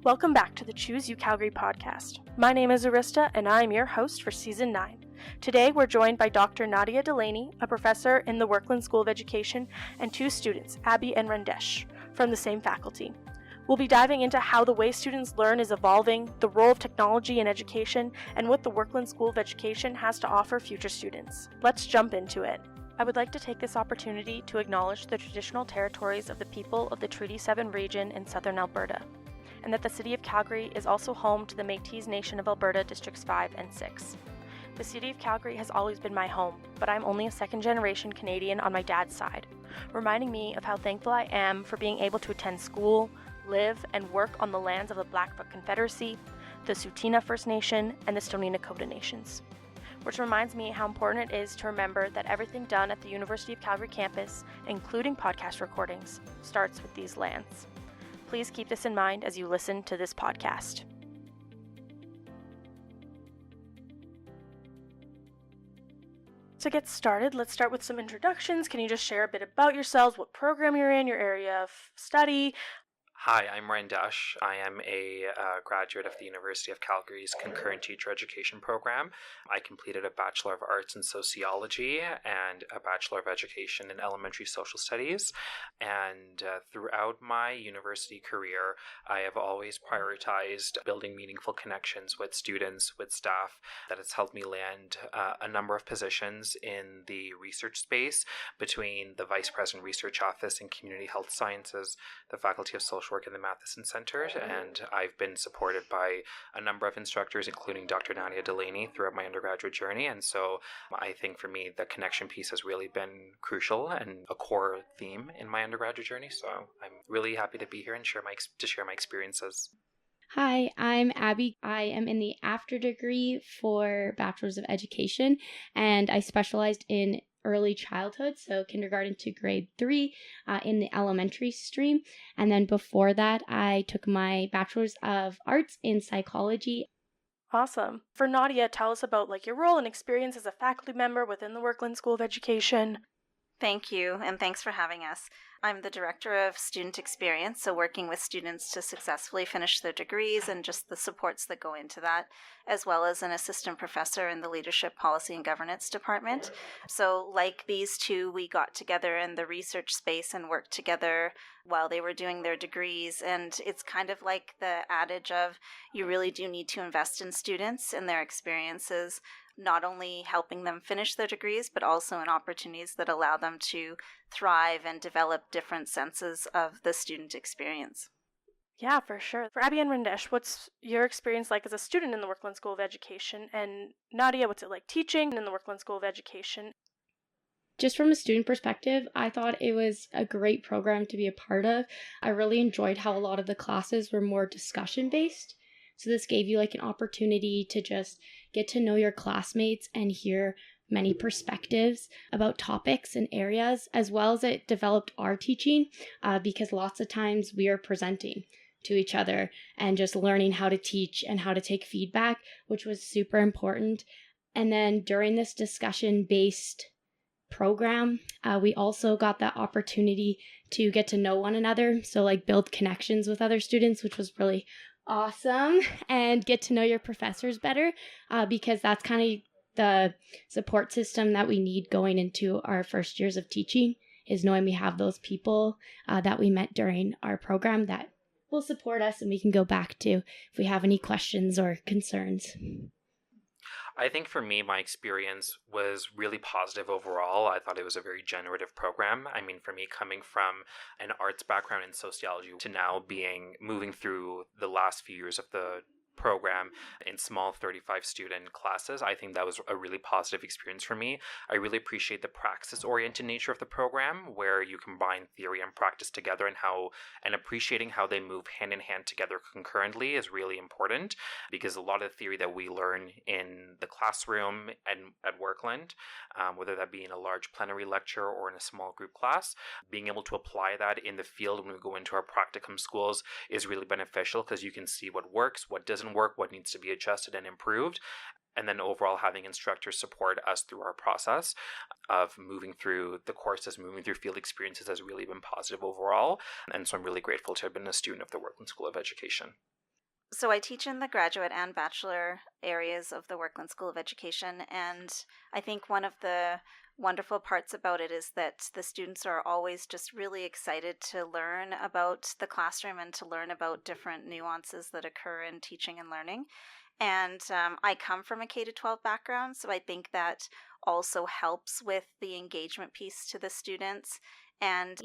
Welcome back to the Choose UCalgary Podcast. My name is Arista, and I am your host for Season 9. Today, we're joined by Dr. Nadia Delanoy, a professor in the Werklund School of Education, and two students, Abi and Randesh, from the same faculty. We'll be diving into how the way students learn is evolving, the role of technology in education, and what the Werklund School of Education has to offer future students. Let's jump into it. I would like to take this opportunity to acknowledge the traditional territories of the people of the Treaty 7 region in southern Alberta, and that the City of Calgary is also home to the Métis Nation of Alberta Districts 5 and 6. The City of Calgary has always been my home, but I'm only a second-generation Canadian on my dad's side, reminding me of how thankful I am for being able to attend school, live, and work on the lands of the Blackfoot Confederacy, the Tsuut'ina First Nation, and the Stoney Nakoda Nations. Which reminds me how important it is to remember that everything done at the University of Calgary campus, including podcast recordings, starts with these lands. Please keep this in mind as you listen to this podcast. To get started, let's start with some introductions. Can you just share a bit about yourselves, what program you're in, your area of study? Hi, I'm Randesh. I am a graduate of the University of Calgary's concurrent teacher education program. I completed a Bachelor of Arts in Sociology and a Bachelor of Education in Elementary Social Studies. And throughout my university career, I have always prioritized building meaningful connections with students, with staff. That has helped me land a number of positions in the research space between the Vice President Research Office in Community Health Sciences, the Faculty of Social Work in the Matheson Center, and I've been supported by a number of instructors, including Dr. Nadia Delanoy, throughout my undergraduate journey. And so I think for me, the connection piece has really been crucial and a core theme in my undergraduate journey. So I'm really happy to be here and share my experiences. Hi, I'm Abi. I am in the after degree for Bachelor's of Education, and I specialized in early childhood, so kindergarten to grade 3 in the elementary stream. And then before that, I took my Bachelor's of Arts in Psychology. Awesome. For Nadia, tell us about your role and experience as a faculty member within the Werklund School of Education. Thank you, and thanks for having us. I'm the Director of Student Experience, so working with students to successfully finish their degrees and just the supports that go into that, as well as an Assistant Professor in the Leadership, Policy, and Governance Department. So like these two, we got together in the research space and worked together while they were doing their degrees, and it's kind of like the adage of you really do need to invest in students and their experiences, not only helping them finish their degrees, but also in opportunities that allow them to thrive and develop different senses of the student experience. Yeah, for sure. For Abi and Randesh, what's your experience like as a student in the Werklund School of Education? And Nadia, what's it like teaching in the Werklund School of Education? Just from a student perspective, I thought it was a great program to be a part of. I really enjoyed how a lot of the classes were more discussion-based. So this gave you an opportunity to just get to know your classmates and hear many perspectives about topics and areas, as well as it developed our teaching because lots of times we are presenting to each other and just learning how to teach and how to take feedback, which was super important. And then during this discussion-based program, we also got that opportunity to get to know one another. So build connections with other students, which was really awesome, and get to know your professors better because that's kind of the support system that we need going into our first years of teaching, is knowing we have those people that we met during our program that will support us and we can go back to if we have any questions or concerns. I think for me, my experience was really positive overall. I thought it was a very generative program. I mean, for me, coming from an arts background in sociology to now moving through the last few years of the program in small 35 student classes, I think that was a really positive experience for me. I really appreciate the praxis-oriented nature of the program, where you combine theory and practice together, and appreciating how they move hand in hand together concurrently is really important, because a lot of the theory that we learn in the classroom and at Werklund, whether that be in a large plenary lecture or in a small group class, being able to apply that in the field when we go into our practicum schools is really beneficial, because you can see what works, what doesn't work, what needs to be adjusted and improved. And then overall having instructors support us through our process of moving through the courses, moving through field experiences has really been positive overall. And so I'm really grateful to have been a student of the Werklund School of Education. So I teach in the graduate and bachelor areas of the Werklund School of Education, and I think one of the wonderful parts about it is that the students are always just really excited to learn about the classroom and to learn about different nuances that occur in teaching and learning. And I come from a K-12 background, so I think that also helps with the engagement piece to the students. And,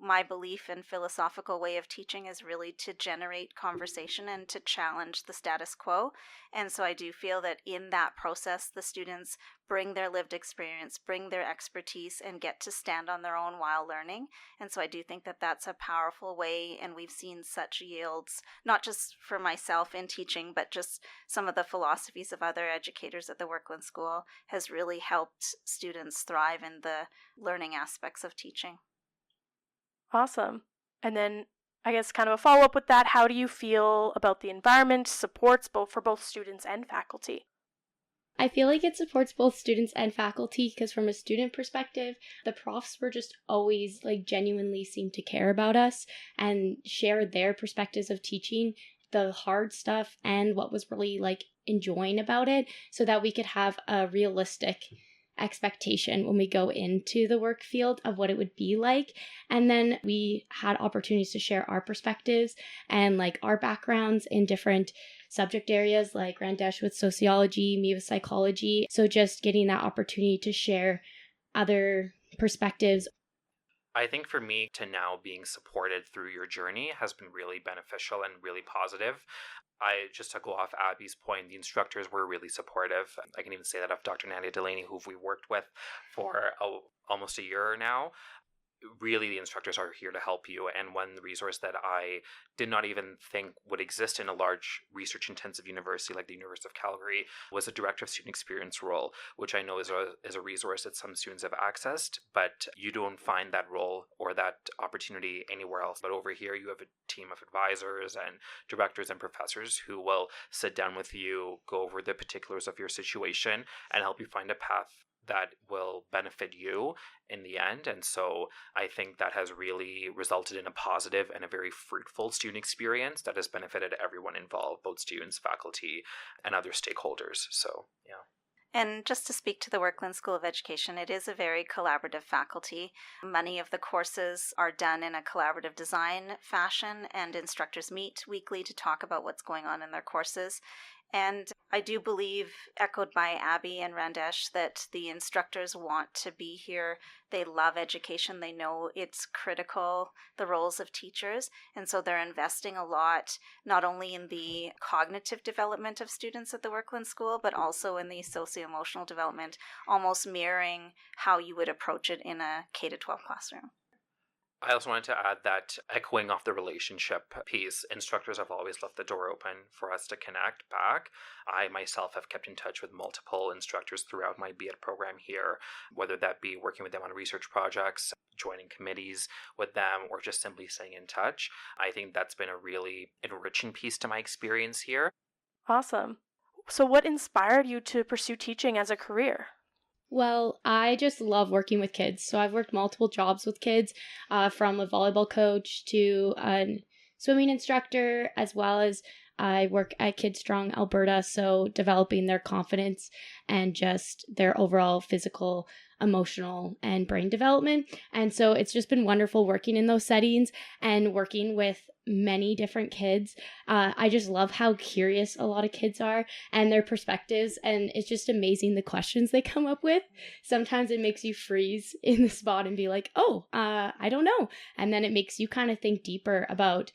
my belief and philosophical way of teaching is really to generate conversation and to challenge the status quo. And so I do feel that in that process, the students bring their lived experience, bring their expertise, and get to stand on their own while learning. And so I do think that that's a powerful way, and we've seen such yields, not just for myself in teaching, but just some of the philosophies of other educators at the Werklund School has really helped students thrive in the learning aspects of teaching. Awesome. And then I guess kind of a follow-up with that, how do you feel about the environment, supports for both students and faculty? I feel like it supports both students and faculty because from a student perspective, the profs were just always genuinely seemed to care about us and share their perspectives of teaching, the hard stuff and what was really enjoying about it, so that we could have a realistic expectation when we go into the work field of what it would be like. And then we had opportunities to share our perspectives and our backgrounds in different subject areas, like Randesh with sociology, me with psychology. So just getting that opportunity to share other perspectives. I think for me, to now being supported through your journey has been really beneficial and really positive. Just to go off Abby's point, the instructors were really supportive. I can even say that of Dr. Nadia Delanoy, who we worked with for almost a year now. Really, the instructors are here to help you. And one resource that I did not even think would exist in a large research-intensive university like the University of Calgary was a Director of Student Experience role, which I know is a resource that some students have accessed, but you don't find that role or that opportunity anywhere else. But over here, you have a team of advisors and directors and professors who will sit down with you, go over the particulars of your situation, and help you find a path that will benefit you in the end. And so I think that has really resulted in a positive and a very fruitful student experience that has benefited everyone involved, both students, faculty, and other stakeholders. So, yeah. And just to speak to the Werklund School of Education, it is a very collaborative faculty. Many of the courses are done in a collaborative design fashion, and instructors meet weekly to talk about what's going on in their courses. And I do believe, echoed by Abi and Randesh, that the instructors want to be here. They love education. They know it's critical, the roles of teachers. And so they're investing a lot, not only in the cognitive development of students at the Werklund School, but also in the socio-emotional development, almost mirroring how you would approach it in a K-12 classroom. I also wanted to add that, echoing off the relationship piece, instructors have always left the door open for us to connect back. I myself have kept in touch with multiple instructors throughout my B.Ed program here, whether that be working with them on research projects, joining committees with them, or just simply staying in touch. I think that's been a really enriching piece to my experience here. Awesome. So what inspired you to pursue teaching as a career? Well, I just love working with kids. So I've worked multiple jobs with kids, from a volleyball coach to a swimming instructor, as well as I work at Kids Strong Alberta, so developing their confidence and just their overall physical, emotional, and brain development. And so it's just been wonderful working in those settings and working with many different kids. I just love how curious a lot of kids are and their perspectives, and it's just amazing the questions they come up with. Sometimes it makes you freeze in the spot and be like, I don't know. And then it makes you kind of think deeper about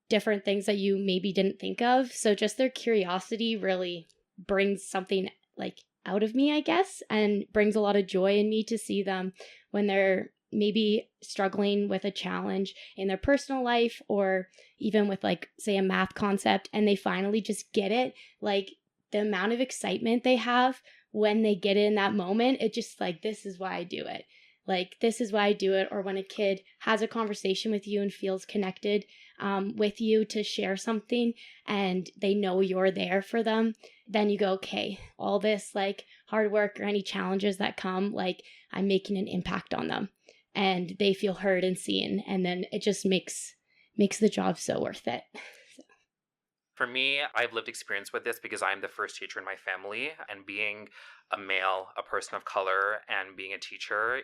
different things that you maybe didn't think of. So just their curiosity really brings something out of me, I guess, and brings a lot of joy in me to see them when they're maybe struggling with a challenge in their personal life, or even with say a math concept, and they finally just get it. The amount of excitement they have when they get in that moment, it just this is why I do it. This is why I do it. Or when a kid has a conversation with you and feels connected with you to share something, and they know you're there for them, then you go, okay, all this hard work or any challenges that come, I'm making an impact on them, and they feel heard and seen, and then it just makes the job so worth it. For me, I've lived experience with this because I'm the first teacher in my family, and being a male, a person of color, and being a teacher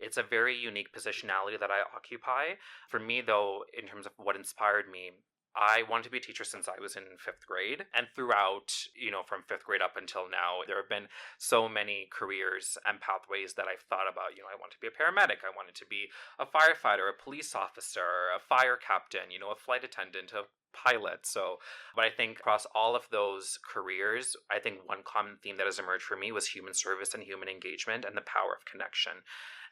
it's a very unique positionality that I occupy. For me, though, in terms of what inspired me, I wanted to be a teacher since I was in fifth grade. And throughout, from fifth grade up until now, there have been so many careers and pathways that I've thought about. I want to be a paramedic. I wanted to be a firefighter, a police officer, a fire captain, a flight attendant, a pilot. But I think across all of those careers, I think one common theme that has emerged for me was human service and human engagement and the power of connection.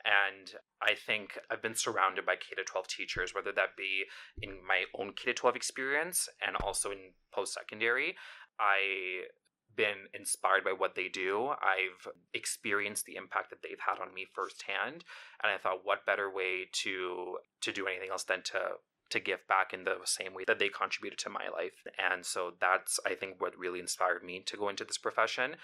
And I think I've been surrounded by K-12 teachers, whether that be in my own K-12 experience and also in post-secondary. I've been inspired by what they do. I've experienced the impact that they've had on me firsthand. And I thought, what better way to do anything else than to give back in the same way that they contributed to my life. And so that's, I think, what really inspired me to go into this profession.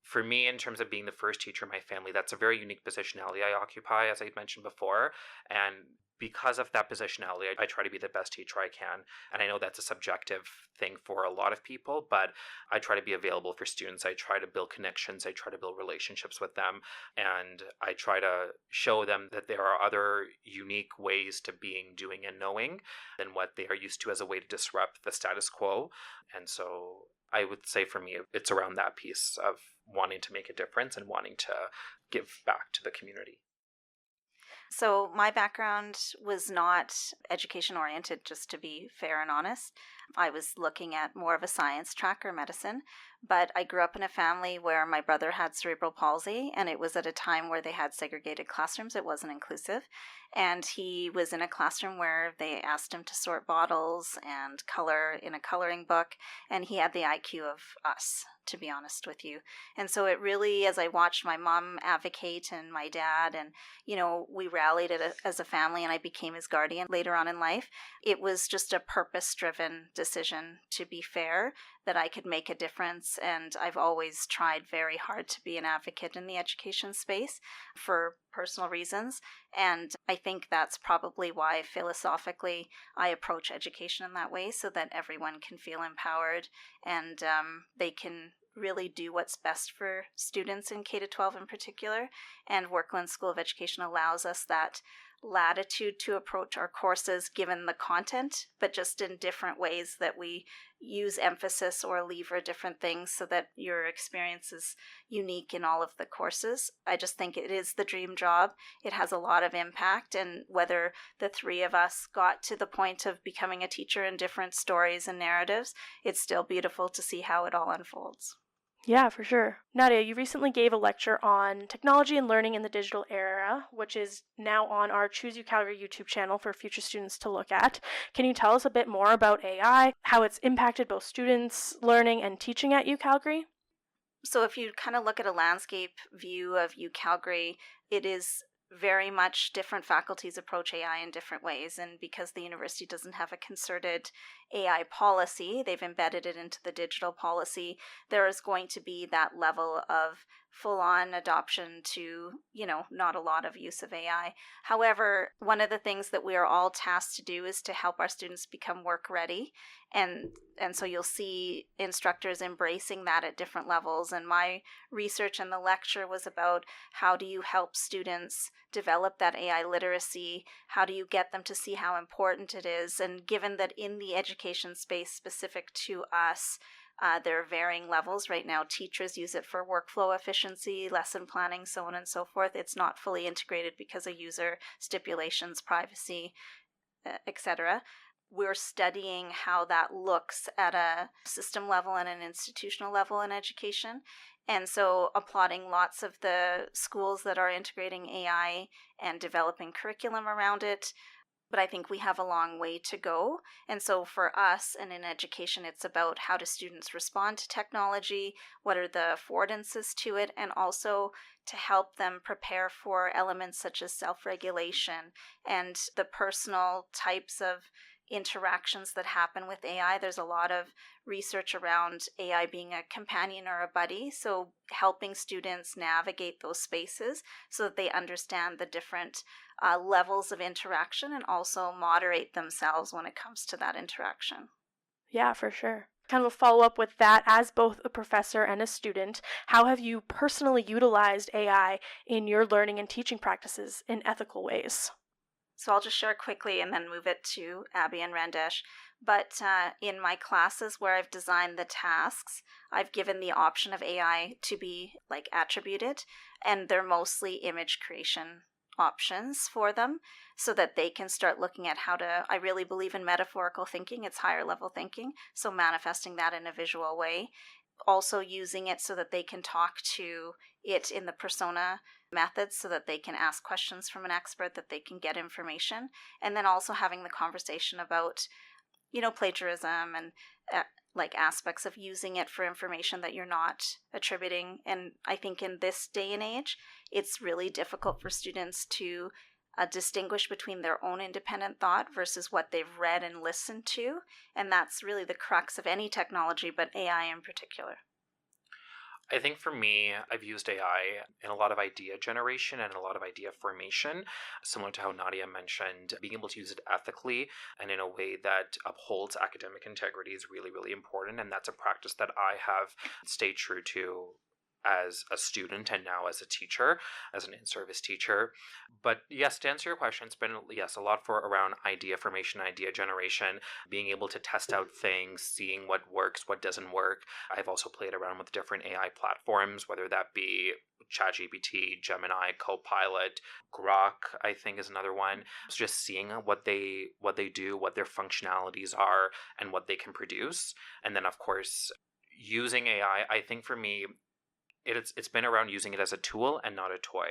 For me, in terms of being the first teacher in my family, that's a very unique positionality I occupy, as I mentioned before. And because of that positionality, I try to be the best teacher I can. And I know that's a subjective thing for a lot of people, but I try to be available for students. I try to build connections. I try to build relationships with them. And I try to show them that there are other unique ways to being, doing, and knowing than what they are used to as a way to disrupt the status quo. And so I would say for me, it's around that piece of wanting to make a difference and wanting to give back to the community. So my background was not education oriented, just to be fair and honest. I was looking at more of a science track or medicine, but I grew up in a family where my brother had cerebral palsy, and it was at a time where they had segregated classrooms. It wasn't inclusive. And he was in a classroom where they asked him to sort bottles and color in a coloring book, and he had the IQ of us, to be honest with you. And so it really, as I watched my mom advocate and my dad, and, we rallied as a family, and I became his guardian later on in life, it was just a purpose-driven decision, to be fair, that I could make a difference. And I've always tried very hard to be an advocate in the education space for personal reasons. And I think that's probably why philosophically I approach education in that way, so that everyone can feel empowered and they can really do what's best for students in K-12 in particular. And Werklund School of Education allows us that latitude to approach our courses given the content, but just in different ways that we use emphasis or lever different things so that your experience is unique in all of the courses. I just think it is the dream job. It has a lot of impact, and whether the three of us got to the point of becoming a teacher in different stories and narratives, it's still beautiful to see how it all unfolds. Yeah, for sure. Nadia, you recently gave a lecture on technology and learning in the digital era, which is now on our Choose UCalgary YouTube channel for future students to look at. Can you tell us a bit more about AI, how it's impacted both students learning and teaching at UCalgary? So if you kind of look at a landscape view of UCalgary, it is very much different faculties approach AI in different ways. And because the university doesn't have a concerted AI policy, they've embedded it into the digital policy, there is going to be that level of full-on adoption to, not a lot of use of AI. However, one of the things that we are all tasked to do is to help our students become work ready. And so you'll see instructors embracing that at different levels. And my research in the lecture was about how do you help students develop that AI literacy? How do you get them to see how important it is? And given that in the education space specific to us, there are varying levels. Right now, teachers use it for workflow efficiency, lesson planning, so on and so forth. It's not fully integrated because of user stipulations, privacy, etc. We're studying how that looks at a system level and an institutional level in education. And so applauding lots of the schools that are integrating AI and developing curriculum around it. But I think we have a long way to go. And so for us and in education, it's about how do students respond to technology, what are the affordances to it, and also to help them prepare for elements such as self-regulation and the personal types of interactions that happen with AI. There's a lot of research around AI being a companion or a buddy, so helping students navigate those spaces so that they understand the different levels of interaction and also moderate themselves when it comes to that interaction. Yeah, for sure. Kind of a follow-up with that, as both a professor and a student, how have you personally utilized AI in your learning and teaching practices in ethical ways? So I'll just share quickly and then move it to Abi and Randesh. But in my classes where I've designed the tasks, I've given the option of AI to be like attributed, and they're mostly image creation options for them so that they can start looking at how to, I really believe in metaphorical thinking, it's higher level thinking, so manifesting that in a visual way. Also using it so that they can talk to it in the persona methods so that they can ask questions from an expert, that they can get information, and then also having the conversation about plagiarism and like aspects of using it for information that you're not attributing. And I think in this day and age, it's really difficult for students to distinguish between their own independent thought versus what they've read and listened to. And that's really the crux of any technology, but AI in particular. I think for me, I've used AI in a lot of idea generation and a lot of idea formation, similar to how Nadia mentioned. Being able to use it ethically and in a way that upholds academic integrity is really, really important. And that's a practice that I have stayed true to as a student and now as a teacher, as an in-service teacher. But yes, to answer your question, it's been, yes, a lot for around idea formation, idea generation, being able to test out things, seeing what works, what doesn't work. I've also played around with different AI platforms, whether that be ChatGPT, Gemini, Copilot, Grok, I think is another one. So just seeing what they do, what their functionalities are, and what they can produce. And then of course, using AI, I think for me, it's been around using it as a tool and not a toy,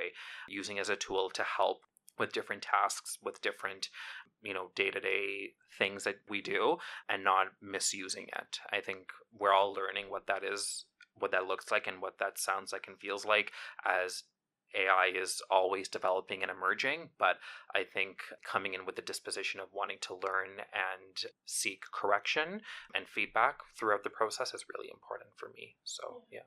using it as a tool to help with different tasks, with different, day-to-day things that we do, and not misusing it. I think we're all learning what that is, what that looks like, and what that sounds like and feels like as AI is always developing and emerging. But I think coming in with the disposition of wanting to learn and seek correction and feedback throughout the process is really important for me. So, yeah.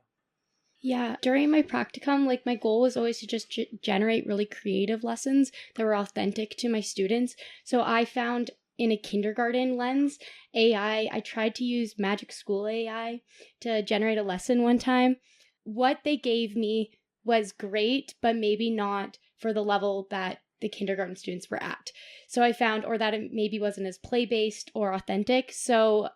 Yeah, during my practicum, like my goal was always to just generate really creative lessons that were authentic to my students. So I found in a kindergarten lens, I tried to use Magic School AI to generate a lesson one time. What they gave me was great, but maybe not for the level that the kindergarten students were at. So I found, or that it maybe wasn't as play-based or authentic. So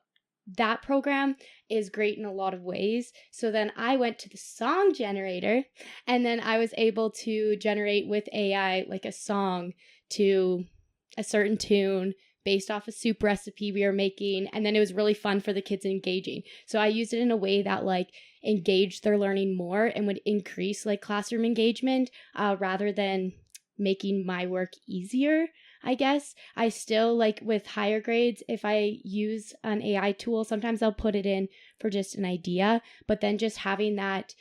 that program is great in a lot of ways. So then I went to the song generator, and then I was able to generate with AI like a song to a certain tune based off a soup recipe we were making. And then it was really fun for the kids engaging. So I used it in a way that like engaged their learning more and would increase like classroom engagement rather than making my work easier. I guess I still like with higher grades, if I use an AI tool, sometimes I'll put it in for just an idea, but then just having that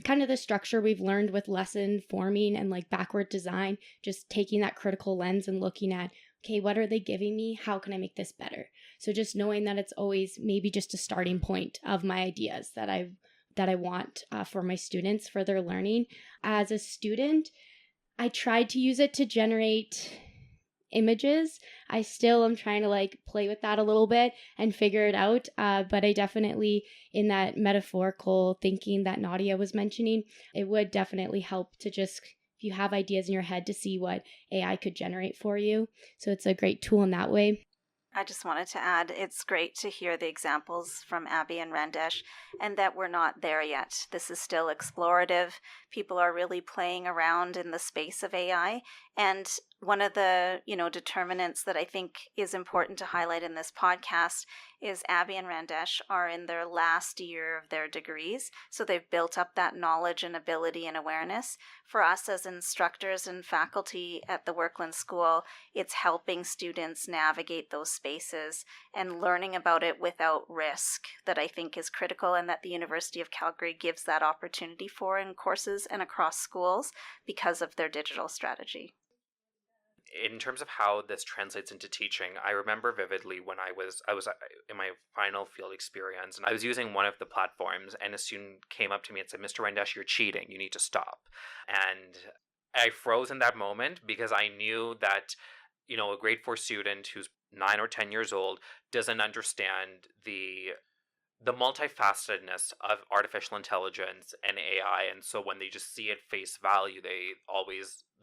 kind of the structure we've learned with lesson forming and like backward design, just taking that critical lens and looking at, okay, what are they giving me? How can I make this better? So just knowing that it's always maybe just a starting point of my ideas that I want for my students for their learning. As a student, I tried to use it to generate images. I still am trying to like play with that a little bit and figure it out. But I definitely, in that metaphorical thinking that Nadia was mentioning, it would definitely help to just, if you have ideas in your head, to see what AI could generate for you. So it's a great tool in that way. I just wanted to add, it's great to hear the examples from Abi and Randesh, and that we're not there yet. This is still explorative. People are really playing around in the space of AI. And one of the, determinants that I think is important to highlight in this podcast is Abi and Randesh are in their last year of their degrees. So they've built up that knowledge and ability and awareness. For us as instructors and faculty at the Werklund School, it's helping students navigate those spaces and learning about it without risk that I think is critical, and that the University of Calgary gives that opportunity for in courses and across schools because of their digital strategy. In terms of how this translates into teaching, I remember vividly when I was in my final field experience, and I was using one of the platforms, and a student came up to me and said, "Mr. Randesh, you're cheating. You need to stop." And I froze in that moment because I knew that, a grade 4 student who's 9 or 10 years old doesn't understand the multifacetedness of artificial intelligence and AI. And so when they just see it face value,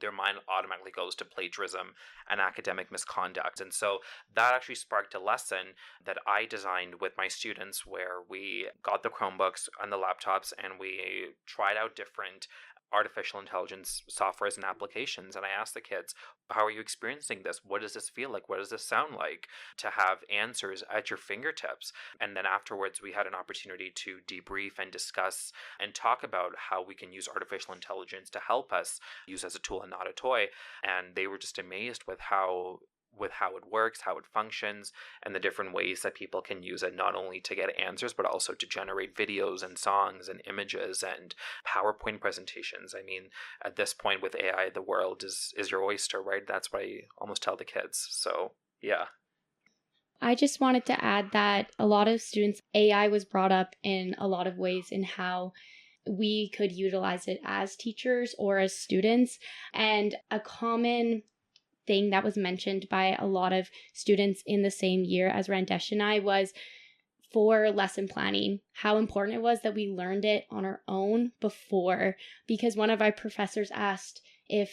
their mind automatically goes to plagiarism and academic misconduct. And so that actually sparked a lesson that I designed with my students, where we got the Chromebooks and the laptops and we tried out different artificial intelligence softwares and applications. And I asked the kids, how are you experiencing this? What does this feel like? What does this sound like? To have answers at your fingertips. And then afterwards, we had an opportunity to debrief and discuss and talk about how we can use artificial intelligence to help us use as a tool and not a toy. And they were just amazed with how it works, how it functions, and the different ways that people can use it, not only to get answers, but also to generate videos and songs and images and PowerPoint presentations. I mean, at this point with AI, the world is your oyster, right? That's what I almost tell the kids. So, yeah. I just wanted to add that a lot of students, AI was brought up in a lot of ways in how we could utilize it as teachers or as students. And a common thing that was mentioned by a lot of students in the same year as Randesh and I was for lesson planning, how important it was that we learned it on our own before, because one of our professors asked if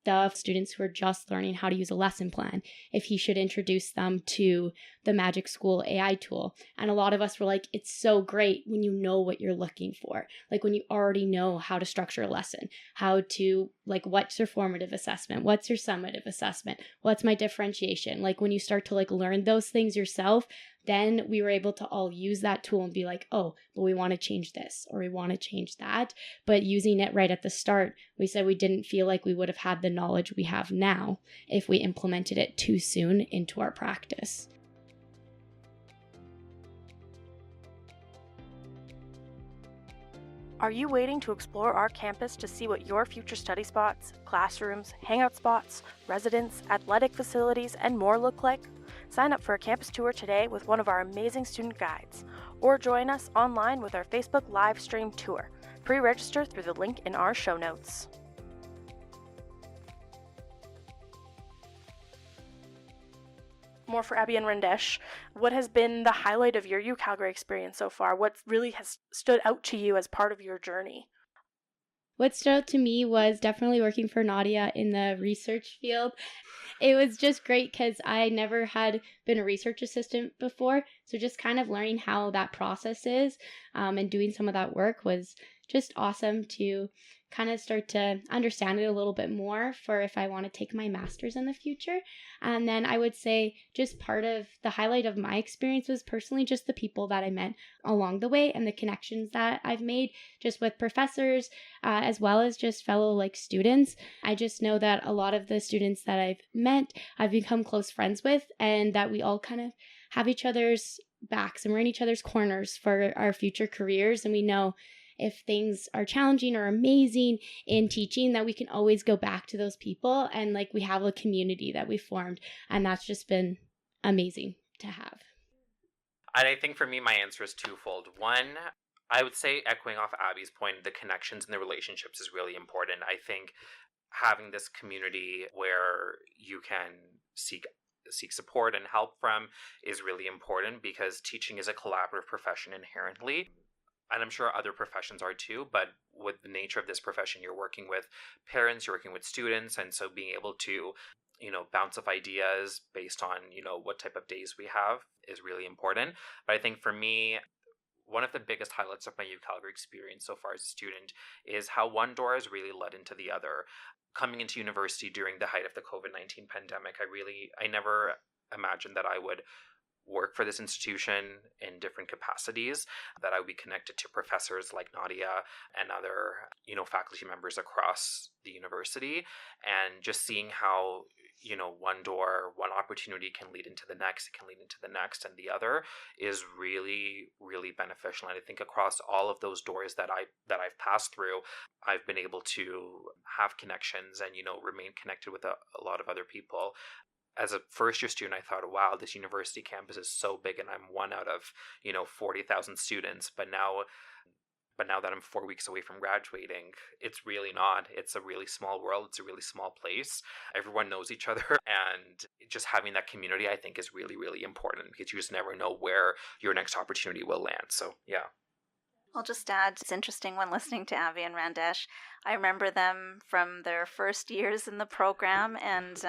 the students who are just learning how to use a lesson plan, if he should introduce them to the Magic School AI tool. And a lot of us were like, it's so great when you know what you're looking for. Like when you already know how to structure a lesson, how to, like, what's your formative assessment? What's your summative assessment? What's my differentiation? Like when you start to learn those things yourself, then we were able to all use that tool and be like, oh, but we want to change this or we want to change that. But using it right at the start, we said we didn't feel like we would have had the knowledge we have now if we implemented it too soon into our practice. Are you waiting to explore our campus to see what your future study spots, classrooms, hangout spots, residence, athletic facilities, and more look like? Sign up for a campus tour today with one of our amazing student guides, or join us online with our Facebook live stream tour. Pre-register through the link in our show notes. More for Abi and Randesh. What has been the highlight of your UCalgary experience so far? What really has stood out to you as part of your journey? What stood out to me was definitely working for Nadia in the research field. It was just great because I never had been a research assistant before. So just kind of learning how that process is and doing some of that work was just awesome to kind of start to understand it a little bit more for if I want to take my master's in the future. And then I would say just part of the highlight of my experience was personally just the people that I met along the way and the connections that I've made just with professors as well as just fellow students. I just know that a lot of the students that I've met, I've become close friends with, and that we all kind of have each other's backs and we're in each other's corners for our future careers. And we know if things are challenging or amazing in teaching, that we can always go back to those people, and we have a community that we formed, and that's just been amazing to have. And I think for me, my answer is twofold. One, I would say, echoing off Abby's point, the connections and the relationships is really important. I think having this community where you can seek support and help from is really important, because teaching is a collaborative profession inherently. And I'm sure other professions are too, but with the nature of this profession, you're working with parents, you're working with students, and so being able to, bounce off ideas based on, what type of days we have is really important. But I think for me, one of the biggest highlights of my UCalgary experience so far as a student is how one door has really led into the other. Coming into university during the height of the COVID-19 pandemic, I never imagined that I would work for this institution in different capacities, that I would be connected to professors like Nadia and other, faculty members across the university, and just seeing how, one door, one opportunity can lead into the next, it can lead into the next and the other, is really, really beneficial. And I think across all of those doors that I've passed through, I've been able to have connections and, remain connected with a lot of other people. As a first-year student, I thought, wow, this university campus is so big, and I'm one out of, 40,000 students. But now But now that I'm 4 weeks away from graduating, it's really not. It's a really small world. It's a really small place. Everyone knows each other. And just having that community, I think, is really, really important because you just never know where your next opportunity will land. So, yeah. I'll just add, it's interesting when listening to Abi and Randesh. I remember them from their first years in the program, and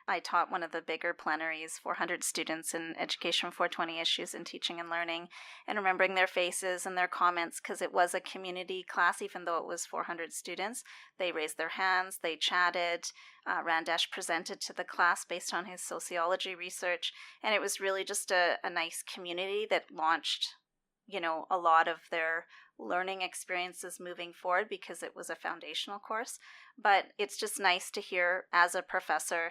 I taught one of the bigger plenaries, 400 students in Education 420 issues in teaching and learning, and remembering their faces and their comments because it was a community class, even though it was 400 students. They raised their hands, they chatted. Randesh presented to the class based on his sociology research, and it was really just a nice community that launched a lot of their learning experiences moving forward because it was a foundational course. But it's just nice to hear as a professor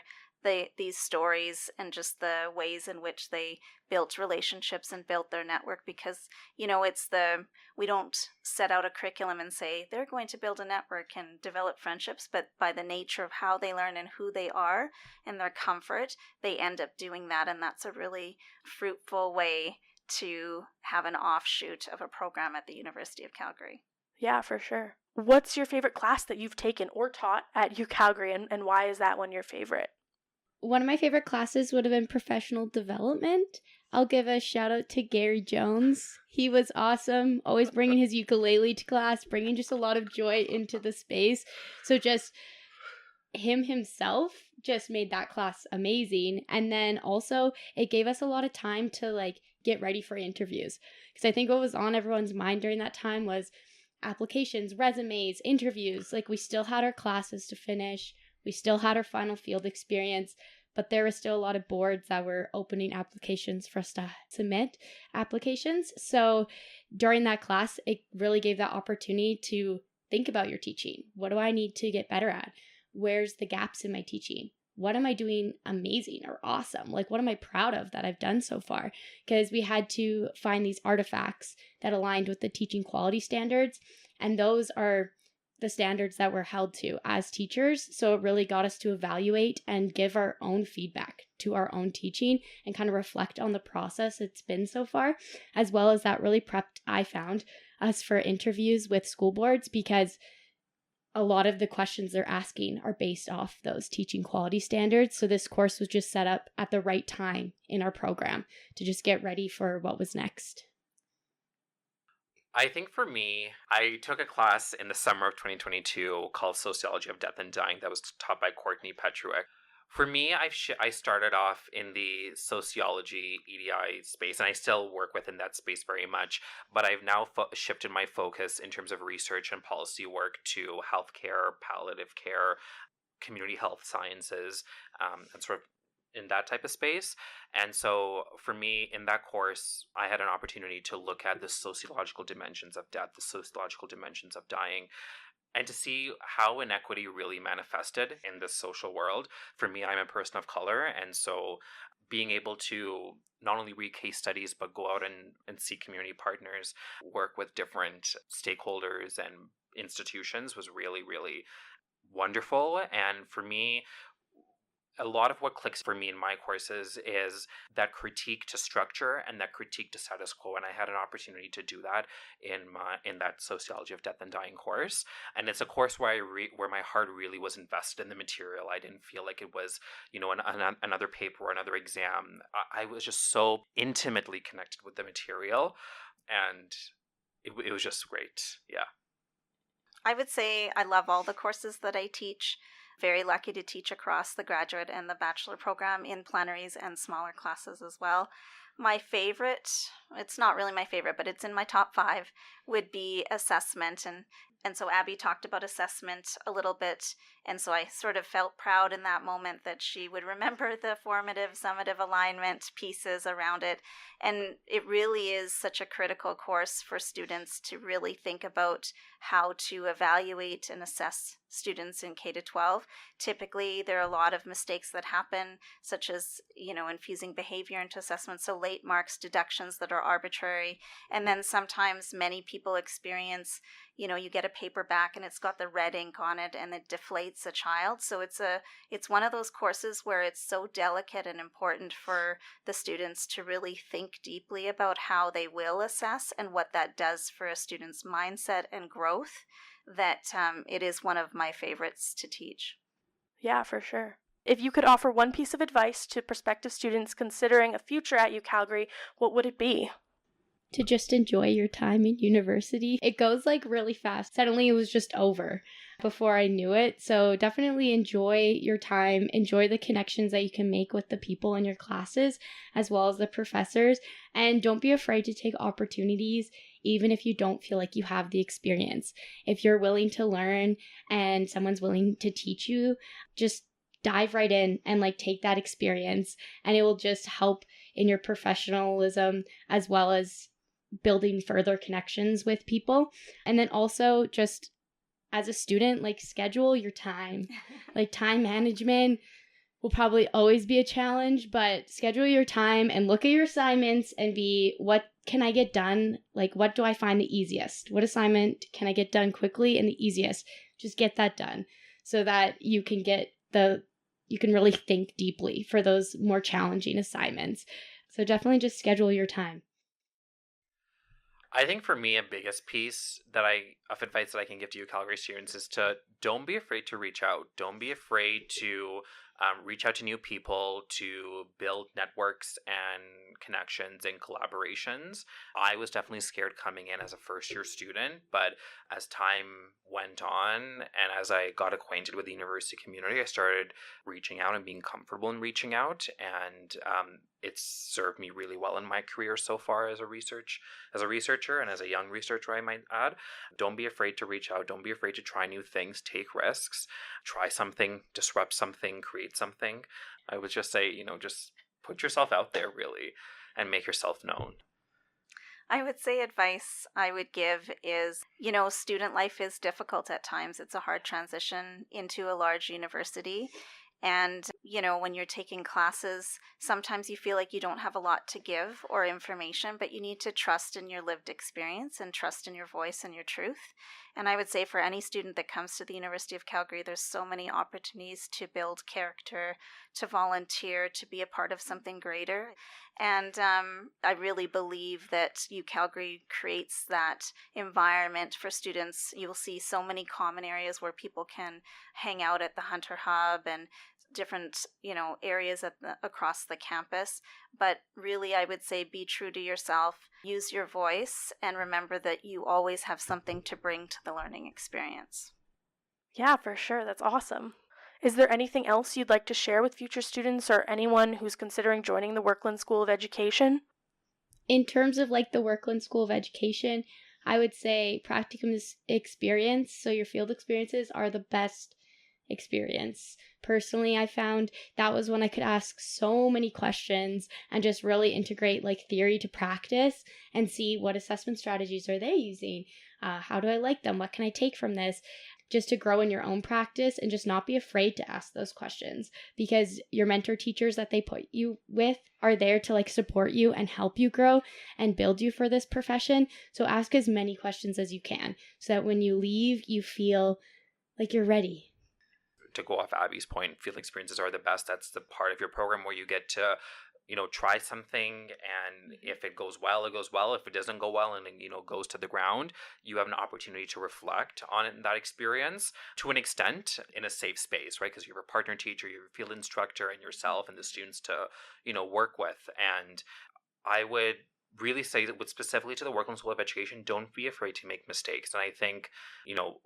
these stories and just the ways in which they built relationships and built their network because, we don't set out a curriculum and say they're going to build a network and develop friendships, but by the nature of how they learn and who they are and their comfort, they end up doing that. And that's a really fruitful way to have an offshoot of a program at the University of Calgary. Yeah, for sure. What's your favorite class that you've taken or taught at UCalgary, and why is that one your favorite? One of my favorite classes would have been professional development. I'll give a shout out to Gary Jones. He was awesome, always bringing his ukulele to class, bringing just a lot of joy into the space. So just him himself just made that class amazing. And then also it gave us a lot of time to get ready for interviews. Because I think what was on everyone's mind during that time was applications, resumes, interviews. We still had our classes to finish. We still had our final field experience, but there were still a lot of boards that were opening applications for us to submit applications. So during that class, it really gave that opportunity to think about your teaching. What do I need to get better at? Where's the gaps in my teaching? What am I doing amazing or awesome? What am I proud of that I've done so far? Because we had to find these artifacts that aligned with the teaching quality standards. And those are the standards that we're held to as teachers. So it really got us to evaluate and give our own feedback to our own teaching and kind of reflect on the process it's been so far, as well as that really prepped, I found, us for interviews with school boards because a lot of the questions they're asking are based off those teaching quality standards. So this course was just set up at the right time in our program to just get ready for what was next. I think for me, I took a class in the summer of 2022 called Sociology of Death and Dying that was taught by Courtney Petruick. For me, I started off in the sociology EDI space, and I still work within that space very much, but I've now shifted my focus in terms of research and policy work to healthcare, palliative care, community health sciences, and sort of in that type of space. And so for me, in that course, I had an opportunity to look at the sociological dimensions of death, the sociological dimensions of dying, and to see how inequity really manifested in this social world. For me, I'm a person of color, and so being able to not only read case studies, but go out and see community partners, work with different stakeholders and institutions was really, really wonderful. And for me, a lot of what clicks for me in my courses is that critique to structure and that critique to status quo. And I had an opportunity to do that in that Sociology of Death and Dying course. And it's a course where where my heart really was invested in the material. I didn't feel like it was, another paper or another exam. I was just so intimately connected with the material, and it was just great. Yeah. I would say I love all the courses that I teach. Very lucky to teach across the graduate and the bachelor program in plenaries and smaller classes as well. My favorite, it's not really my favorite, but it's in my top 5, would be assessment. And so Abi talked about assessment a little bit, and so I sort of felt proud in that moment that she would remember the formative, summative alignment pieces around it. And it really is such a critical course for students to really think about how to evaluate and assess students in K-12. Typically, there are a lot of mistakes that happen, such as, infusing behavior into assessment. So late marks, deductions that are arbitrary. And then sometimes many people experience, you get a paper back and it's got the red ink on it and it deflates a child. So it's one of those courses where it's so delicate and important for the students to really think deeply about how they will assess and what that does for a student's mindset and growth, that it is one of my favorites to teach. Yeah, for sure. If you could offer one piece of advice to prospective students considering a future at UCalgary, what would it be? To just enjoy your time in university. It goes really fast. Suddenly it was just over before I knew it. So definitely enjoy your time, enjoy the connections that you can make with the people in your classes as well as the professors, and don't be afraid to take opportunities even if you don't feel like you have the experience. If you're willing to learn and someone's willing to teach you, just dive right in and take that experience, and it will just help in your professionalism as well as building further connections with people. And then also just as a student, schedule your time. Time management will probably always be a challenge, but schedule your time and look at your assignments and be, what can I get done? What do I find the easiest? What assignment can I get done quickly and the easiest? Just get that done so that you can really think deeply for those more challenging assignments. So definitely just schedule your time. I think for me, a biggest piece of advice that I can give to UCalgary students is to don't be afraid to reach out. Don't be afraid to reach out to new people, to build networks and connections and collaborations. I was definitely scared coming in as a first-year student, but as time went on and as I got acquainted with the university community, I started reaching out and being comfortable in reaching out, and it's served me really well in my career so far as a researcher and as a young researcher, I might add. Don't be afraid to reach out. Don't be afraid to try new things, take risks, try something, disrupt something, create something. I would just say, just put yourself out there really and make yourself known. I would say advice I would give is, student life is difficult at times. It's a hard transition into a large university. And, when you're taking classes, sometimes you feel like you don't have a lot to give or information, but you need to trust in your lived experience and trust in your voice and your truth. And I would say for any student that comes to the University of Calgary, there's so many opportunities to build character, to volunteer, to be a part of something greater. And I really believe that UCalgary creates that environment for students. You'll see so many common areas where people can hang out at the Hunter Hub and different, areas across the campus. But really, I would say be true to yourself, use your voice, and remember that you always have something to bring to the learning experience. Yeah, for sure. That's awesome. Is there anything else you'd like to share with future students or anyone who's considering joining the Werklund School of Education? In terms of the Werklund School of Education, I would say practicum experience, so your field experiences, are the best experience. Personally, I found that was when I could ask so many questions and just really integrate theory to practice and see what assessment strategies are they using. How do I like them? What can I take from this? Just to grow in your own practice and just not be afraid to ask those questions, because your mentor teachers that they put you with are there to support you and help you grow and build you for this profession. So ask as many questions as you can so that when you leave, you feel like you're ready. To go off Abby's point, field experiences are the best. That's the part of your program where you get to try something, and if it goes well, it goes well. If it doesn't go well and goes to the ground, you have an opportunity to reflect on it, that experience to an extent in a safe space, right? Because you have a partner teacher, your field instructor, and yourself and the students to work with. And I would really say that specifically to the Werklund School of Education, don't be afraid to make mistakes. And I think,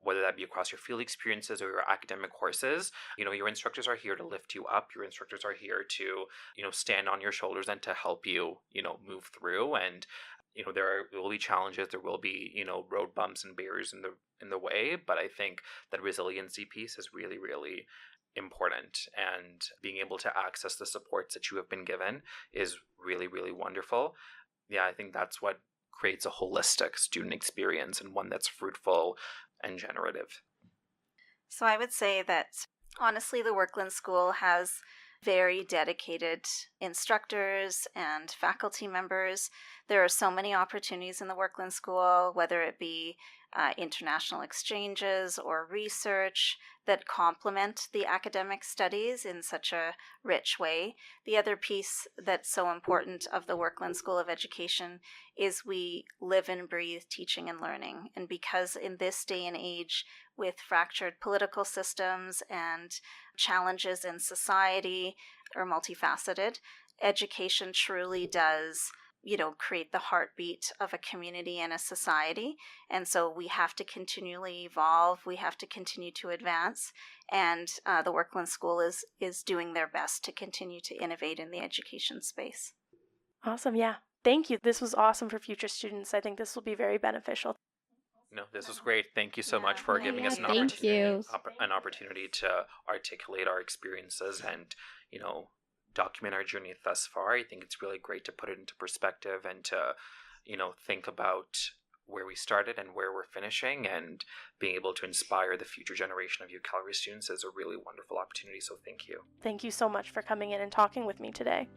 whether that be across your field experiences or your academic courses, your instructors are here to lift you up. Your instructors are here to, stand on your shoulders and to help you, move through. And, there will be challenges. There will be, road bumps and barriers in the way. But I think that resiliency piece is really, really important, and being able to access the supports that you have been given is really, really wonderful. Yeah, I think that's what creates a holistic student experience, and one that's fruitful and generative. So I would say that honestly, the Werklund School has very dedicated instructors and faculty members. There are so many opportunities in the Werklund School, whether it be international exchanges or research that complement the academic studies in such a rich way. The other piece that's so important of the Werklund School of Education is we live and breathe teaching and learning. And because in this day and age, with fractured political systems and challenges in society are multifaceted, education truly does create the heartbeat of a community and a society. And so we have to continually evolve. We have to continue to advance. And the Werklund School is doing their best to continue to innovate in the education space. Awesome. Yeah. Thank you. This was awesome for future students. I think this will be very beneficial. No, this was great. Thank you so much for giving us an opportunity to articulate our experiences and, document our journey thus far. I think it's really great to put it into perspective and to, think about where we started and where we're finishing, and being able to inspire the future generation of UCalgary students is a really wonderful opportunity. So thank you. Thank you so much for coming in and talking with me today.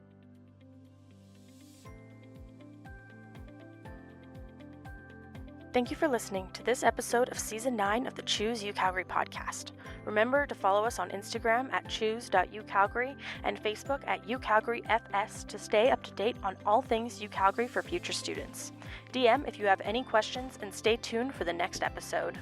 Thank you for listening to this episode of Season 9 of the Choose UCalgary podcast. Remember to follow us on Instagram at choose.ucalgary and Facebook at UCalgaryFS to stay up to date on all things UCalgary for future students. DM if you have any questions, and stay tuned for the next episode.